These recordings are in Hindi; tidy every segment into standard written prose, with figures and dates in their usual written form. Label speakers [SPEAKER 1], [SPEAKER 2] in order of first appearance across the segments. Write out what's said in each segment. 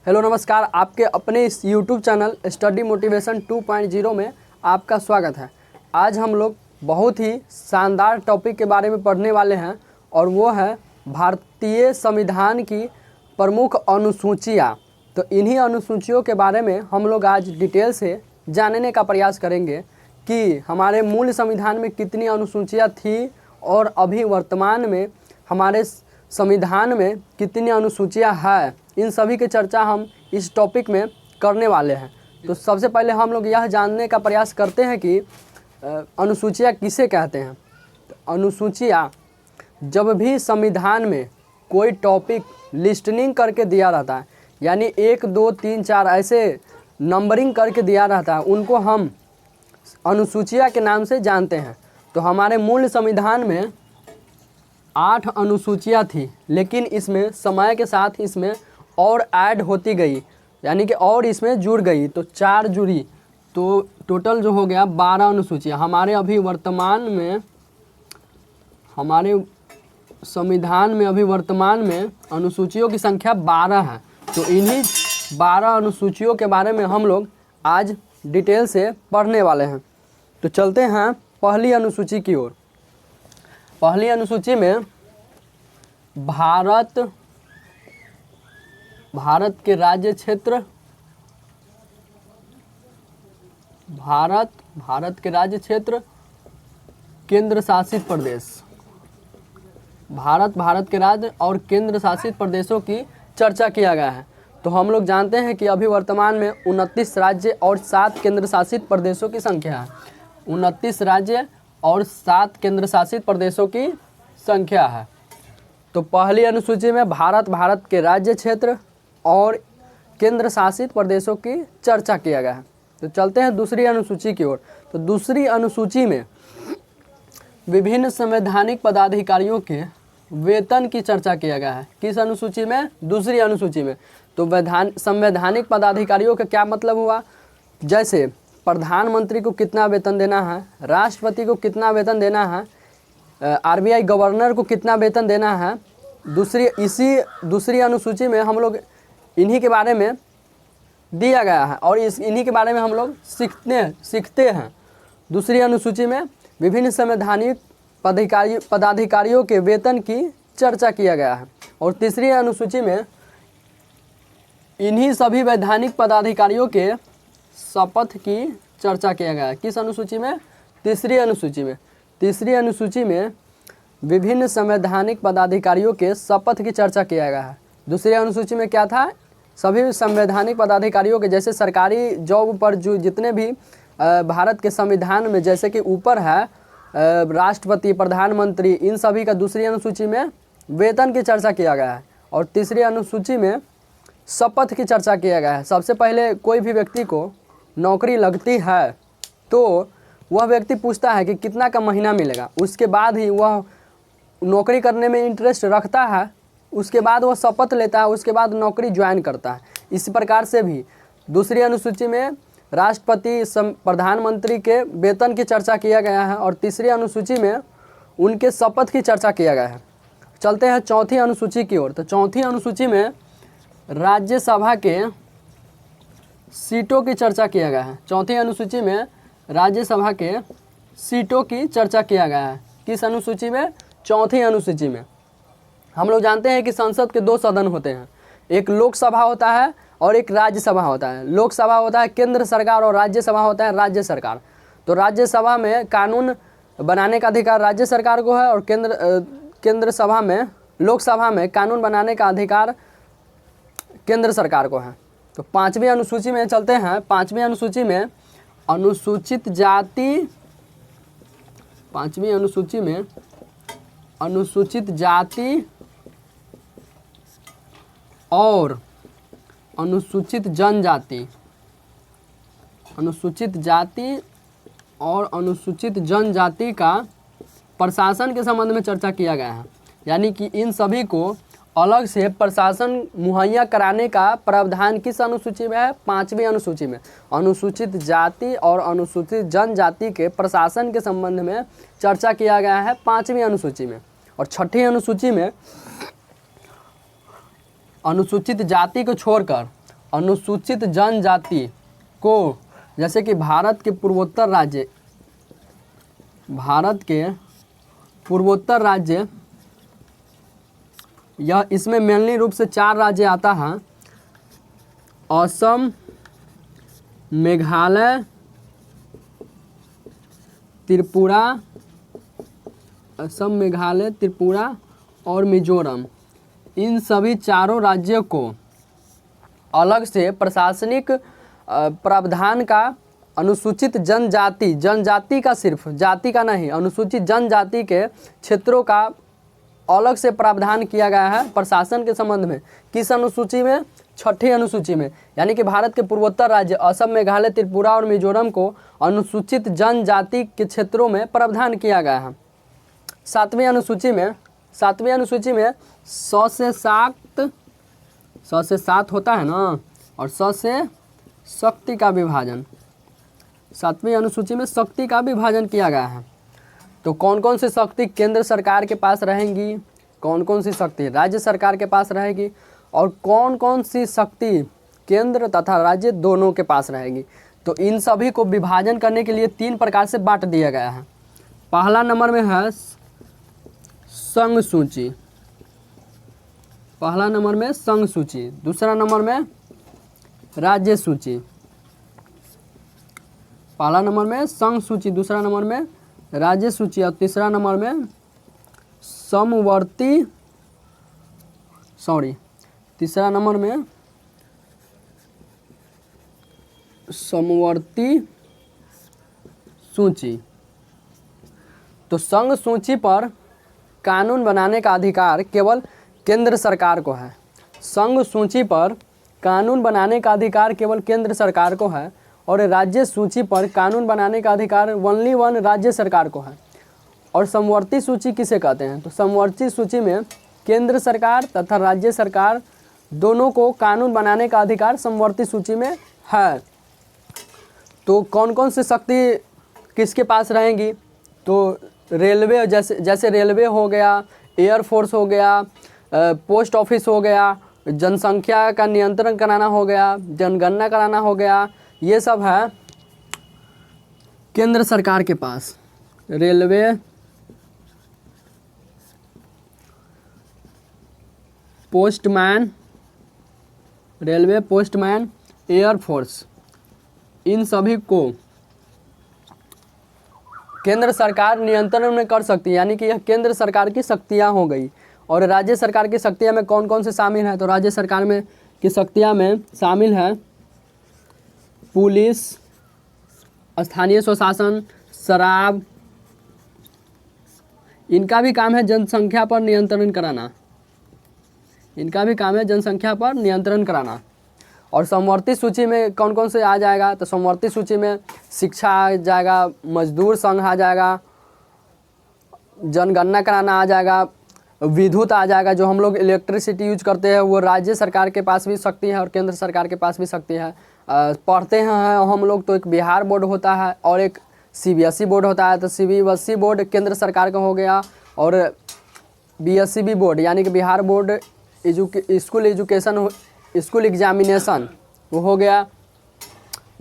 [SPEAKER 1] हेलो नमस्कार, आपके अपने इस यूट्यूब चैनल स्टडी मोटिवेशन 2.0 में आपका स्वागत है। आज हम लोग बहुत ही शानदार टॉपिक के बारे में पढ़ने वाले हैं और वो है भारतीय संविधान की प्रमुख अनुसूचियाँ। तो इन्हीं अनुसूचियों के बारे में हम लोग आज डिटेल से जानने का प्रयास करेंगे कि हमारे मूल संविधान में कितनी अनुसूचियाँ थी और अभी वर्तमान में हमारे संविधान में कितनी अनुसूचियाँ हैं। इन सभी की चर्चा हम इस टॉपिक में करने वाले हैं। तो सबसे पहले हम लोग यह जानने का प्रयास करते हैं कि अनुसूचियाँ किसे कहते हैं। तो अनुसूचियाँ जब भी संविधान में कोई टॉपिक लिस्टनिंग करके दिया रहता है, यानी 1, 2, 3, 4 ऐसे नंबरिंग करके दिया रहता है, उनको हम अनुसूचियाँ के नाम से जानते हैं। तो हमारे मूल संविधान में 8 अनुसूचियाँ थी, लेकिन इसमें समय के साथ इसमें और ऐड होती गई, यानी कि और इसमें जुड़ गई, तो 4 जुड़ी, तो टोटल जो हो गया 12 अनुसूचियाँ। हमारे अभी वर्तमान में हमारे संविधान में अभी वर्तमान में अनुसूचियों की संख्या 12 है। तो इन्हीं 12 अनुसूचियों के बारे में हम लोग आज डिटेल से पढ़ने वाले हैं। तो चलते हैं पहली अनुसूची की ओर। पहली अनुसूची में भारत के राज्य क्षेत्र, भारत के राज्य क्षेत्र, केंद्र शासित प्रदेश, भारत के राज्य और केंद्र शासित प्रदेशों की चर्चा किया गया है। तो हम लोग जानते हैं कि अभी वर्तमान में 29 राज्य और 7 केंद्र शासित प्रदेशों की संख्या है। 29 राज्य और 7 केंद्र शासित प्रदेशों की संख्या है। तो पहली अनुसूची में भारत के राज्य क्षेत्र और केंद्र शासित प्रदेशों की चर्चा किया गया है। तो चलते हैं दूसरी अनुसूची की ओर। तो दूसरी अनुसूची में विभिन्न संवैधानिक पदाधिकारियों के वेतन की चर्चा किया गया है। किस अनुसूची में? दूसरी अनुसूची में। तो संवैधानिक पदाधिकारियों का क्या मतलब हुआ? जैसे प्रधानमंत्री को कितना वेतन देना है, राष्ट्रपति को कितना वेतन देना है, आरबीआई गवर्नर को कितना वेतन देना है। दूसरी अनुसूची में हम लोग इन्हीं के बारे में दिया गया है और इन्हीं के बारे में हम लोग सीखते हैं। दूसरी अनुसूची में विभिन्न संवैधानिक पदाधिकारियों के वेतन की चर्चा किया गया है। और तीसरी अनुसूची में इन्हीं सभी वैधानिक पदाधिकारियों के शपथ की चर्चा किया गया है। किस अनुसूची में? तीसरी अनुसूची में। तीसरी अनुसूची में विभिन्न संवैधानिक पदाधिकारियों के शपथ की चर्चा किया गया है। दूसरी अनुसूची में क्या था? सभी संवैधानिक पदाधिकारियों के, जैसे सरकारी जॉब पर जो जितने भी भारत के संविधान में जैसे कि ऊपर है राष्ट्रपति, प्रधानमंत्री, इन सभी का दूसरी अनुसूची में वेतन की चर्चा किया गया है। और तीसरी अनुसूची में शपथ की चर्चा किया गया है। सबसे पहले कोई भी व्यक्ति को नौकरी लगती है तो वह व्यक्ति पूछता है कि कितना का महीना मिलेगा, उसके बाद ही वह नौकरी करने में इंटरेस्ट रखता है, उसके बाद वह शपथ लेता है, उसके बाद नौकरी ज्वाइन करता है। इसी प्रकार से भी दूसरी अनुसूची में राष्ट्रपति, प्रधानमंत्री के वेतन की चर्चा किया गया है और तीसरी अनुसूची में उनके शपथ की चर्चा किया गया है। चलते हैं चौथी अनुसूची की ओर। तो चौथी अनुसूची में राज्यसभा के सीटों की चर्चा किया गया है। चौथी अनुसूची में राज्यसभा के सीटों की चर्चा किया गया है। किस अनुसूची में? चौथी अनुसूची में। हम लोग जानते हैं कि संसद के 2 सदन होते हैं, एक लोकसभा होता है और एक राज्यसभा होता है। लोकसभा होता है केंद्र सरकार और राज्यसभा होता है राज्य सरकार। तो राज्यसभा में कानून बनाने का अधिकार राज्य सरकार को है और केंद्र सभा में, लोकसभा में कानून बनाने का अधिकार केंद्र सरकार को है। तो 5वीं अनुसूची में चलते हैं। 5वीं अनुसूची में अनुसूचित जाति, 5वीं अनुसूची में अनुसूचित जाति और अनुसूचित जनजाति, अनुसूचित जाति और अनुसूचित जनजाति का प्रशासन के संबंध में चर्चा किया गया है। यानी कि इन सभी को अलग से प्रशासन मुहैया कराने का प्रावधान किस अनुसूची में है? 5वीं अनुसूची में। अनुसूचित जाति और अनुसूचित जनजाति के प्रशासन के संबंध में चर्चा किया गया है 5वीं अनुसूची में। और 6ठी अनुसूची में अनुसूचित जाति को छोड़कर अनुसूचित जनजाति को, जैसे कि भारत के पूर्वोत्तर राज्य, यह इसमें मेनली रूप से 4 राज्य आता है, असम, मेघालय, त्रिपुरा और मिजोरम। इन सभी चारों राज्यों को अलग से प्रशासनिक प्रावधान का अनुसूचित जनजाति का, सिर्फ जाति का नहीं, अनुसूचित जनजाति के क्षेत्रों का अलग से प्रावधान किया गया है प्रशासन के संबंध में। किस अनुसूची में? 6ठी अनुसूची में। यानी कि भारत के पूर्वोत्तर राज्य असम, मेघालय, त्रिपुरा और मिजोरम को अनुसूचित जनजाति के क्षेत्रों में प्रावधान किया गया है। 7वीं अनुसूची में 100 से 7 होता है ना, और 100 से शक्ति का विभाजन। 7वीं अनुसूची में शक्ति का विभाजन किया गया है। तो कौन कौन सी शक्ति केंद्र सरकार के पास रहेंगी, कौन कौन सी शक्ति राज्य सरकार के पास रहेगी, और कौन कौन सी शक्ति केंद्र तथा राज्य दोनों के पास रहेगी। तो इन सभी को विभाजन करने के लिए 3 प्रकार से बांट दिया गया है। पहला नंबर में है संघ सूची, दूसरा नंबर में राज्य सूची। पहला नंबर में संघ सूची, दूसरा नंबर में राज्य सूची और तीसरा नंबर में समवर्ती सूची। तो संघ सूची पर कानून बनाने का अधिकार केवल केंद्र सरकार को है। संघ सूची पर कानून बनाने का अधिकार केवल केंद्र सरकार को है, और राज्य सूची पर कानून बनाने का अधिकार ओनली राज्य सरकार को है। और समवर्ती सूची किसे कहते हैं? तो समवर्ती सूची में केंद्र सरकार तथा राज्य सरकार दोनों को कानून बनाने का अधिकार समवर्ती सूची में है। तो कौन कौन सी शक्ति किसके पास रहेंगी? तो रेलवे, जैसे रेलवे हो गया, एयरफोर्स हो गया, पोस्ट ऑफिस हो गया, जनसंख्या का नियंत्रण कराना हो गया, जनगणना कराना हो गया, ये सब है केंद्र सरकार के पास। रेलवे, पोस्टमैन, एयरफोर्स, इन सभी को केंद्र सरकार नियंत्रण में कर सकती है। यानी कि यह केंद्र सरकार की शक्तियाँ हो गई। और राज्य सरकार की शक्तियाँ में कौन कौन से शामिल है? तो राज्य सरकार में की शक्तियाँ में शामिल है पुलिस, स्थानीय स्वशासन, शराब। इनका भी काम है जनसंख्या पर नियंत्रण कराना। और समवर्ती सूची में कौन कौन से आ जाएगा? तो समवर्ती सूची में शिक्षा आ जाएगा, मजदूर संघ आ जाएगा, जनगणना कराना आ जाएगा, विद्युत आ जाएगा, जो हम लोग इलेक्ट्रिसिटी यूज करते हैं वो राज्य सरकार के पास भी शक्ति है और केंद्र सरकार के पास भी शक्ति है। पढ़ते हैं हम लोग तो एक बिहार बोर्ड होता है और एक CBSE बोर्ड होता है। तो CBSE बोर्ड केंद्र सरकार का हो गया, और BSEB बोर्ड यानी कि बिहार बोर्ड स्कूल एग्जामिनेशन वो हो गया,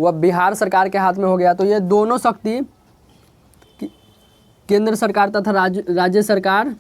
[SPEAKER 1] वह बिहार सरकार के हाथ में हो गया। तो ये दोनों शक्ति केंद्र सरकार तथा राज्य सरकार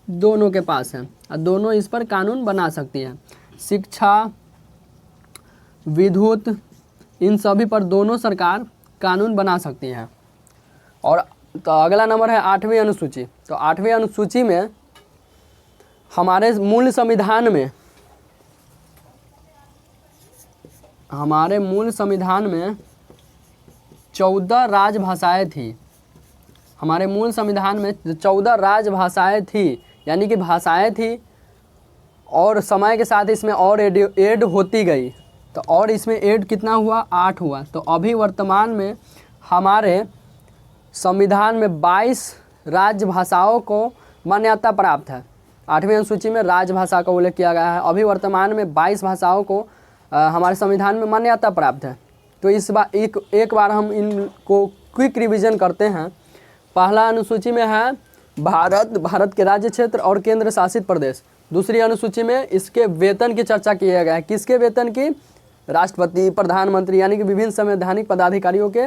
[SPEAKER 1] दोनों के पास है, और दोनों इस पर कानून बना सकती हैं। शिक्षा, विद्युत, इन सभी पर दोनों सरकार कानून बना सकती हैं। और तो अगला नंबर है 8वीं अनुसूची। तो 8वीं अनुसूची में हमारे मूल संविधान में 14 राजभाषाएं थी। हमारे मूल संविधान में 14 राजभाषाएं थी, यानी कि भाषाएं थी, और समय के साथ इसमें और ऐड होती गई। तो और इसमें ऐड कितना हुआ? 8 हुआ। तो अभी वर्तमान में हमारे संविधान में 22 राजभाषाओं को मान्यता प्राप्त है। 8वीं अनुसूची में राजभाषा का उल्लेख किया गया है। अभी वर्तमान में 22 भाषाओं को हमारे संविधान में मान्यता प्राप्त है। तो इस बार एक बार हम इनको क्विक रिवीजन करते हैं। पहला अनुसूची में है भारत के राज्य क्षेत्र और केंद्र शासित प्रदेश। दूसरी अनुसूची में इसके वेतन की चर्चा किया गया है। किसके वेतन की? राष्ट्रपति, प्रधानमंत्री यानी कि विभिन्न संवैधानिक पदाधिकारियों के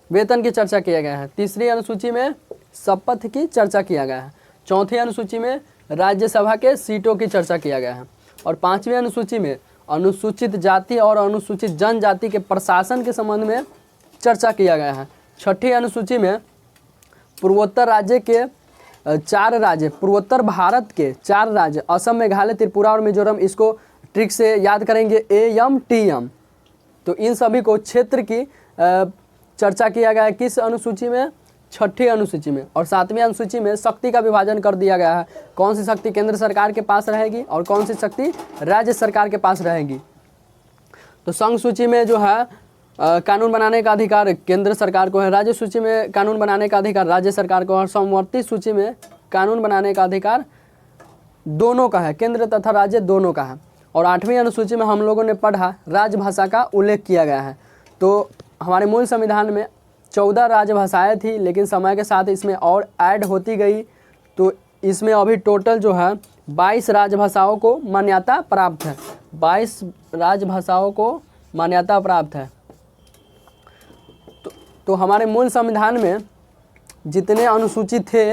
[SPEAKER 1] वेतन की चर्चा किया गया है। तीसरी अनुसूची में शपथ की चर्चा किया गया है। चौथी अनुसूची में राज्यसभा के सीटों की चर्चा किया गया है। और पांचवी अनुसूची में अनुसूचित जाति और अनुसूचित जनजाति के प्रशासन के संबंध में चर्चा किया गया है। छठी अनुसूची में पूर्वोत्तर राज्य के 4 राज्य, पूर्वोत्तर भारत के 4 राज्य असम, मेघालय, त्रिपुरा और मिजोरम, इसको ट्रिक से याद करेंगे AMTM। तो इन सभी को क्षेत्र की चर्चा किया गया है किस अनुसूची में? छठी अनुसूची में। और सातवीं अनुसूची में शक्ति का विभाजन कर दिया गया है। कौन सी शक्ति केंद्र सरकार के पास रहेगी और कौन सी शक्ति राज्य सरकार के पास रहेगी। तो संघ सूची में जो है कानून बनाने का अधिकार केंद्र सरकार को है, राज्य सूची में कानून बनाने का अधिकार राज्य सरकार को, और समवर्ती सूची में कानून बनाने का अधिकार दोनों का है, केंद्र तथा राज्य दोनों का है। और 8वीं अनुसूची में हम लोगों ने पढ़ा राजभाषा का उल्लेख किया गया है। तो हमारे मूल संविधान में 14 राजभाषाएँ थी, लेकिन समय के साथ इसमें और ऐड होती गई, तो इसमें अभी टोटल जो है 22 राजभाषाओं को मान्यता प्राप्त है। 22 राजभाषाओं को मान्यता प्राप्त है। तो हमारे मूल संविधान में जितने अनुसूची थे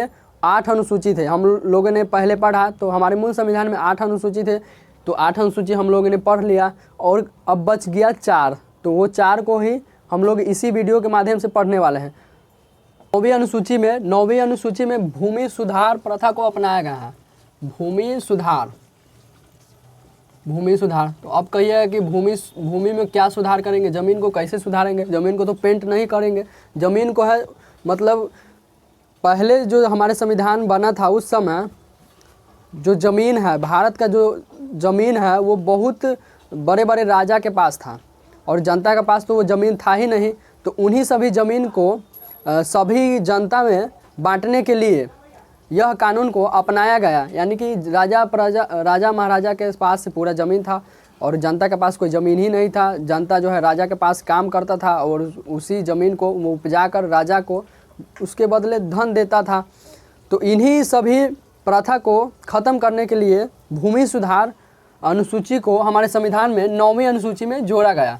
[SPEAKER 1] 8 अनुसूची थे। हम लोगों ने पहले पढ़ा, तो हमारे मूल संविधान में 8 अनुसूची थे। तो 8 अनुसूची हम लोगों ने पढ़ लिया और अब बच गया 4। तो वो 4 को ही हम लोग इसी वीडियो के माध्यम से पढ़ने वाले हैं। 9वीं अनुसूची में भूमि सुधार प्रथा को अपनाया गया है। भूमि सुधार। तो अब कहिए कि भूमि में क्या सुधार करेंगे, ज़मीन को कैसे सुधारेंगे? ज़मीन को तो पेंट नहीं करेंगे, ज़मीन को है मतलब पहले जो हमारे संविधान बना था उस समय जो ज़मीन है, भारत का जो ज़मीन है वो बहुत बड़े बड़े राजा के पास था और जनता के पास तो वो ज़मीन था ही नहीं। तो उन्हीं सभी ज़मीन को सभी जनता में बांटने के लिए यह कानून को अपनाया गया। यानी कि राजा महाराजा के पास पूरा ज़मीन था और जनता के पास कोई ज़मीन ही नहीं था। जनता जो है राजा के पास काम करता था और उसी ज़मीन को वो उपजा कर राजा को उसके बदले धन देता था। तो इन्हीं सभी प्रथा को ख़त्म करने के लिए भूमि सुधार अनुसूची को हमारे संविधान में 9वीं अनुसूची में जोड़ा गया।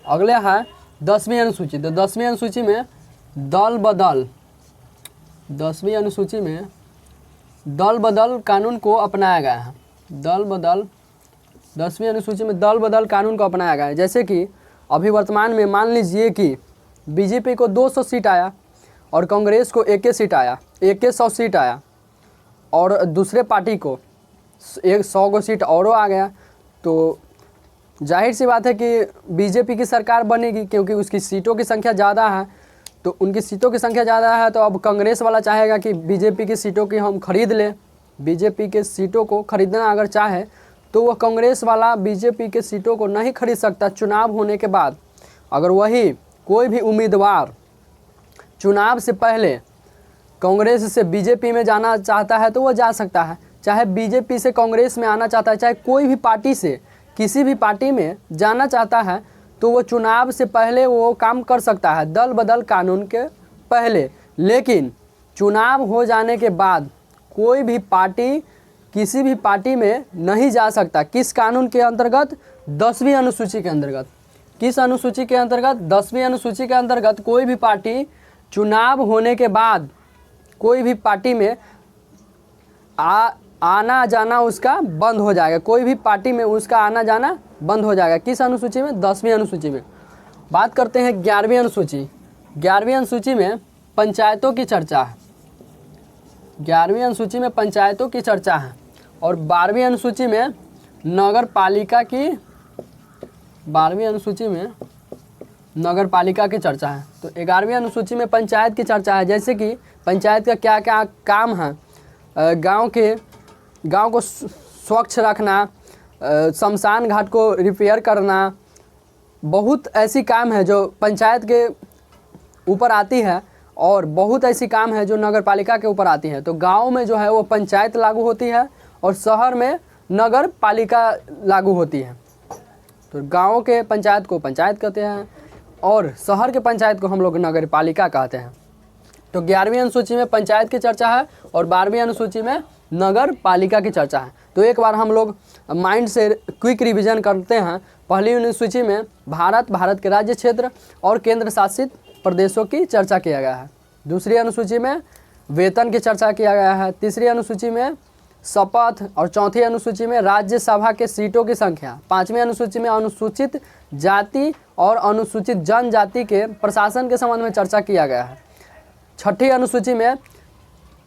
[SPEAKER 1] अगले है 10वीं अनुसूची। तो 10वीं अनुसूची में दल बदल कानून को अपनाया गया है। 10वीं अनुसूची में दल बदल कानून को अपनाया गया है। जैसे कि अभी वर्तमान में मान लीजिए कि बीजेपी को 200 सीट आया और कांग्रेस को 1 सीट आया, 100 सीट आया, और दूसरे पार्टी को 100 को सीट और आ गया, तो जाहिर सी बात है कि बीजेपी की सरकार बनेगी क्योंकि उसकी सीटों की संख्या ज़्यादा है। तो उनकी सीटों की संख्या ज़्यादा है तो अब कांग्रेस वाला चाहेगा कि बीजेपी की सीटों की हम खरीद लें। बीजेपी के सीटों को खरीदना अगर चाहे तो वह कांग्रेस वाला बीजेपी के सीटों को नहीं खरीद सकता। चुनाव होने के बाद अगर वही कोई भी उम्मीदवार चुनाव से पहले कांग्रेस से बीजेपी में जाना चाहता है तो वह जा सकता है। चाहे बीजेपी से कांग्रेस में आना चाहता है, चाहे कोई भी पार्टी से किसी भी पार्टी में जाना चाहता है तो वो चुनाव से पहले वो काम कर सकता है, दल बदल कानून के पहले। लेकिन चुनाव हो जाने के बाद कोई भी पार्टी किसी भी पार्टी में नहीं जा सकता। किस कानून के अंतर्गत? 10वीं अनुसूची के अंतर्गत। किस अनुसूची के अंतर्गत? 10वीं अनुसूची के अंतर्गत कोई भी पार्टी चुनाव होने के बाद कोई भी पार्टी में आना जाना उसका बंद हो जाएगा। कोई भी पार्टी में उसका आना जाना बंद हो जाएगा। किस अनुसूची में? 10वीं अनुसूची में। बात करते हैं 11वीं अनुसूची। 11वीं अनुसूची में पंचायतों की चर्चा है। 11वीं अनुसूची में पंचायतों की चर्चा है और 12वीं अनुसूची में नगर पालिका की 12वीं अनुसूची में नगर पालिका की चर्चा है। तो 11वीं अनुसूची में पंचायत की चर्चा है। जैसे कि पंचायत का क्या क्या काम है, गांव को स्वच्छ रखना, शमशान घाट को रिपेयर करना, बहुत ऐसी काम है जो पंचायत के ऊपर आती है और बहुत ऐसी काम है जो नगर पालिका के ऊपर आती है। तो गांव में जो है वो पंचायत लागू होती है और शहर में नगर पालिका लागू होती है। तो गांव के पंचायत को पंचायत कहते हैं और शहर के पंचायत को हम लोग नगर पालिका कहते हैं। तो 11वीं अनुसूची में पंचायत की चर्चा है और 12वीं अनुसूची में नगर पालिका की चर्चा है। तो एक बार हम लोग माइंड से क्विक रिवीजन करते हैं। पहली अनुसूची में भारत के राज्य क्षेत्र और केंद्र शासित प्रदेशों की चर्चा किया गया है। दूसरी अनुसूची में वेतन की चर्चा किया गया है। तीसरी अनुसूची में शपथ और चौथी अनुसूची में राज्यसभा के सीटों की संख्या। पांचवी अनुसूची में अनुसूचित जाति और अनुसूचित जनजाति के प्रशासन के संबंध में चर्चा किया गया है। छठी अनुसूची में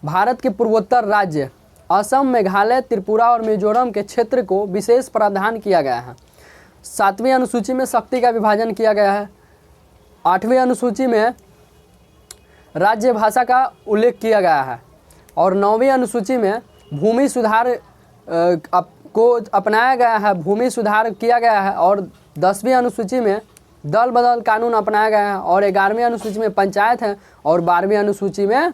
[SPEAKER 1] भारत के पूर्वोत्तर राज्य असम, मेघालय, त्रिपुरा और मिजोरम के क्षेत्र को विशेष प्रावधान किया गया है। सातवीं अनुसूची में शक्ति का विभाजन किया गया है। आठवीं अनुसूची में राज्य भाषा का उल्लेख किया गया है। और नौवीं अनुसूची में भूमि सुधार को अपनाया गया है, भूमि सुधार किया गया है। और 10वीं अनुसूची में दल बदल कानून अपनाया गया है। और 11वीं अनुसूची में पंचायत है और 12वीं अनुसूची में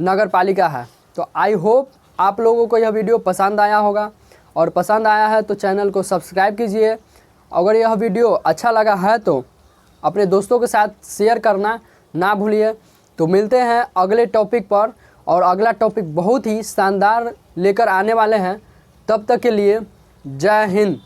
[SPEAKER 1] नगर पालिका है। तो आई होप आप लोगों को यह वीडियो पसंद आया होगा, और पसंद आया है तो चैनल को सब्सक्राइब कीजिए। अगर यह वीडियो अच्छा लगा है तो अपने दोस्तों के साथ शेयर करना ना भूलिए। तो मिलते हैं अगले टॉपिक पर, और अगला टॉपिक बहुत ही शानदार लेकर आने वाले हैं। तब तक के लिए जय हिंद।